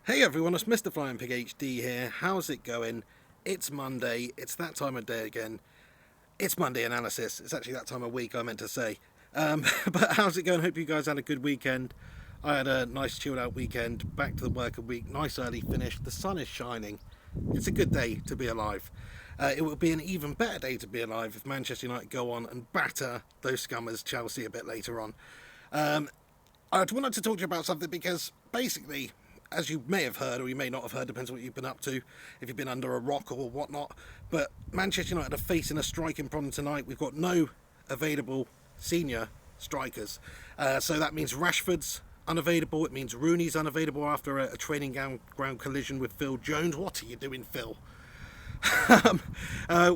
Hey everyone, it's Mr. Flying Pig HD here. How's it going? It's Monday. It's that time of day again. It's Monday analysis. It's actually that time of week I meant to say. But how's it going? Hope you guys had a good weekend. I had a nice chilled out weekend. Back to the working week. Nice early finish. The sun is shining. It's a good day to be alive. It would be an even better day to be alive if Manchester United go on and batter those scummers Chelsea a bit later on. I wanted to talk to you about something because basically, as you may have heard or you may not have heard, depends on what you've been up to, if you've been under a rock or whatnot. But Manchester United are facing a striking problem tonight. We've got no available senior strikers. So that means Rashford's unavailable. It means Rooney's unavailable after a training ground collision with Phil Jones. What are you doing, Phil?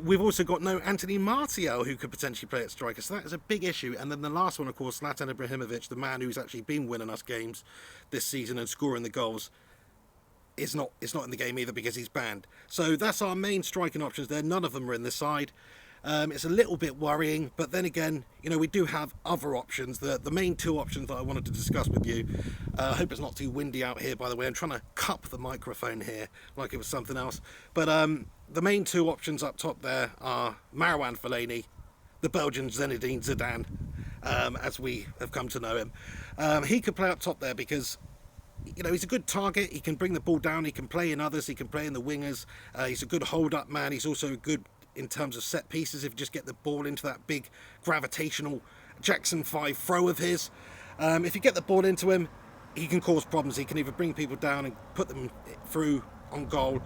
We've also got no Anthony Martial, who could potentially play at striker, so that is a big issue. And then the last one, of course, Zlatan Ibrahimovic, the man who's actually been winning us games this season and scoring the goals, is not in the game either because he's banned. So that's our main striking options there. None of them are in this side. It's a little bit worrying, but then again, we do have other options. The main two options that I wanted to discuss with you. I hope it's not too windy out here, by the way. I'm trying to cup the microphone here like it was something else. But the main two options up top there are Marouane Fellaini, the Belgian Zinedine Zidane, as we have come to know him. He could play up top there because he's a good target. He can bring the ball down. He can play in others. He can play in the wingers. He's a good hold-up man. He's also good in terms of set pieces if you just get the ball into that big gravitational Jackson 5 throw of his. If you get the ball into him, he can cause problems. He can either bring people down and put them through on goal,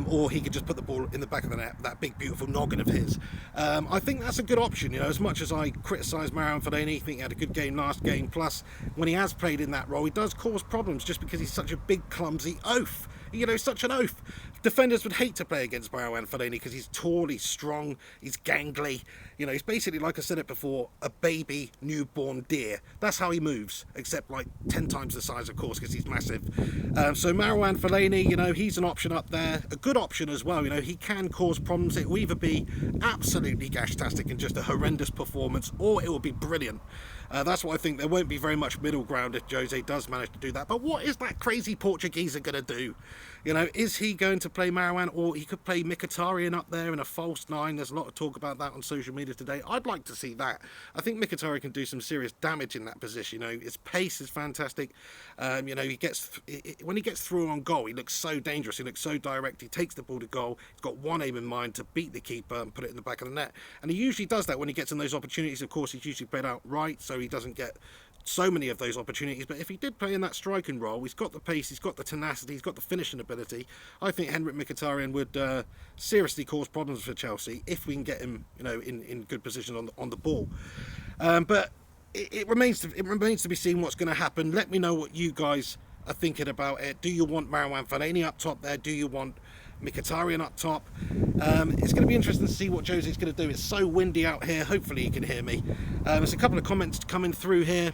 or he could just put the ball in the back of the net, that big beautiful noggin of his. I think that's a good option. As much as I criticise Marouane Fellaini, I think he had a good game last game, plus when he has played in that role, he does cause problems just because he's such a big clumsy oaf. Such an oaf. Defenders would hate to play against Marouane Fellaini because he's tall, he's strong, he's gangly. He's basically, like I said it before, a baby newborn deer. That's how he moves, except like 10 times the size, of course, because he's massive. So Marouane Fellaini, he's an option up there. A good option as well. He can cause problems. It will either be absolutely gash-tastic and just a horrendous performance, or it will be brilliant. That's what I think. There won't be very much middle ground if Jose does manage to do that. But what is that crazy Portugueser going to do? Is he going to play Marouane, or he could play Mkhitaryan up there in a false nine? There's a lot of talk about that on social media today. I'd like to see that. I think Mkhitaryan can do some serious damage in that position. His pace is fantastic. When he gets through on goal, he looks so dangerous. He looks so direct. He takes the ball to goal. He's got one aim in mind, to beat the keeper and put it in the back of the net. And he usually does that when he gets in those opportunities. Of course, he's usually played out right, so he doesn't get so many of those opportunities. But if he did play in that striking role, he's got the pace, he's got the tenacity, he's got the finishing ability. I think Henrik Mkhitaryan would seriously cause problems for Chelsea if we can get him, in good position on the ball. But it remains to be seen what's going to happen. Let me know what you guys are thinking about it. Do you want Marouane Fellaini up top there? Do you want Mkhitaryan up top? It's going to be interesting to see what Jose's going to do. It's so windy out here. Hopefully you can hear me. There's a couple of comments coming through here.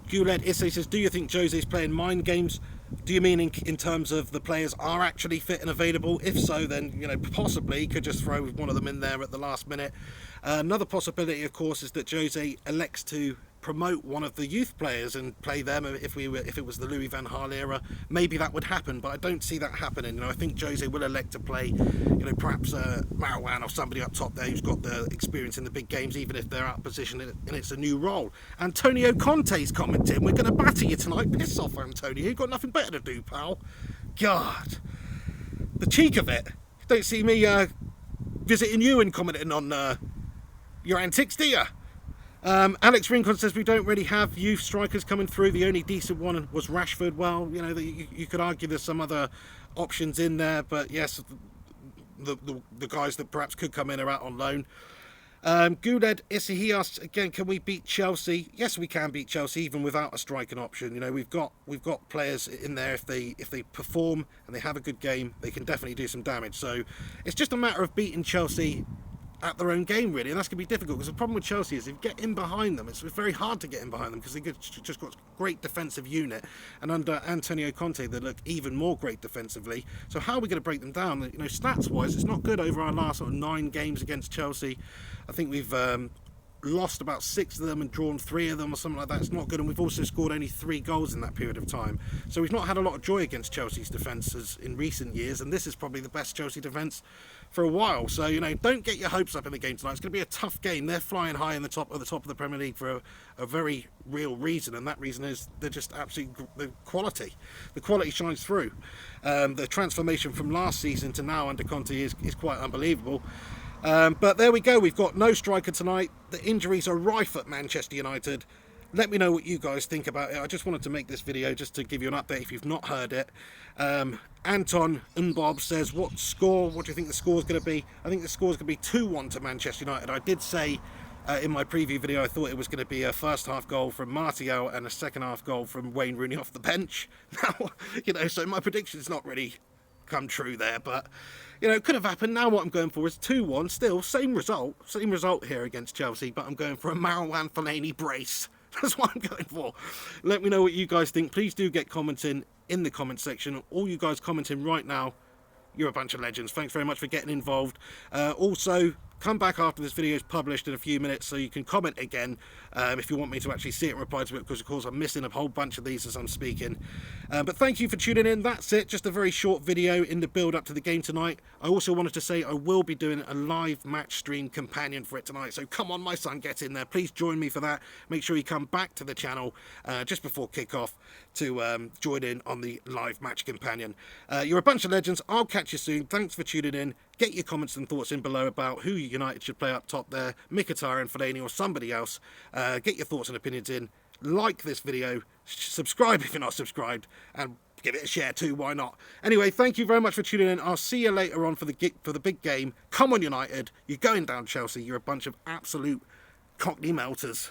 Guled Isse says, do you think Jose's playing mind games? Do you mean in terms of the players are actually fit and available? If so, then possibly he could just throw one of them in there at the last minute. Another possibility, of course, is that Jose elects to promote one of the youth players and play them. If it was the Louis van Gaal era, maybe that would happen, but I don't see that happening. I think Jose will elect to play, perhaps Marouane or somebody up top there who's got the experience in the big games, even if they're out of position and it's a new role. Antonio Conte's commenting, we're going to batter you tonight. Piss off, Antonio. You've got nothing better to do, pal. God, the cheek of it. You don't see me visiting you and commenting on your antics, do you? Alex Rincon says we don't really have youth strikers coming through. The only decent one was Rashford. Well, you could argue there's some other options in there, but yes, the guys that perhaps could come in are out on loan. Guled Isse, he asks again, can we beat Chelsea? Yes, we can beat Chelsea even without a striking option. We've got players in there. If they perform and they have a good game, they can definitely do some damage. So it's just a matter of beating Chelsea at their own game, really, and that's going to be difficult because the problem with Chelsea is if you get in behind them, it's very hard to get in behind them because they've just got a great defensive unit, and under Antonio Conte they look even more great defensively. So how are we going to break them down? Stats wise, it's not good over our last 9 games against Chelsea. I think we've lost about 6 of them and drawn 3 of them or something like that. It's not good, and we've also scored only 3 goals in that period of time. So we've not had a lot of joy against Chelsea's defences in recent years, and this is probably the best Chelsea defence for a while. So, you know, don't get your hopes up in the game tonight. It's going to be a tough game. They're flying high in the top of the Premier League for a very real reason, and that reason is they're just absolutely the quality. The quality shines through. The transformation from last season to now under Conte is quite unbelievable. But there we go. We've got no striker tonight. The injuries are rife at Manchester United. Let me know what you guys think about it. I just wanted to make this video just to give you an update if you've not heard it. Anton Unbob says, what score? What do you think the score is going to be? I think the score is going to be 2-1 to Manchester United. I did say in my preview video I thought it was going to be a first half goal from Martial and a second half goal from Wayne Rooney off the bench. Now, you know, so my prediction's not really come true there, but you know, it could have happened. Now what I'm going for is 2-1. Still same result here against Chelsea, but I'm going for a Marouane Fellaini brace. That's what I'm going for. Let me know what you guys think. Please do get commenting in the comment section. All you guys commenting right now, you're a bunch of legends. Thanks very much for getting involved. Also, come back after this video is published in a few minutes so you can comment again if you want me to actually see it and reply to it, because of course I'm missing a whole bunch of these as I'm speaking. But thank you for tuning in. That's it. Just a very short video in the build up to the game tonight. I also wanted to say I will be doing a live match stream companion for it tonight. So come on, my son, get in there. Please join me for that. Make sure you come back to the channel just before kickoff to join in on the live match companion. You're a bunch of legends. I'll catch you soon. Thanks for tuning in. Get your comments and thoughts in below about who United should play up top there, Mkhitaryan, Fellaini or somebody else. Get your thoughts and opinions in. Like this video, subscribe if you're not subscribed, and give it a share too, why not? Anyway, thank you very much for tuning in. I'll see you later on for the big game. Come on, United. You're going down, Chelsea. You're a bunch of absolute cockney melters.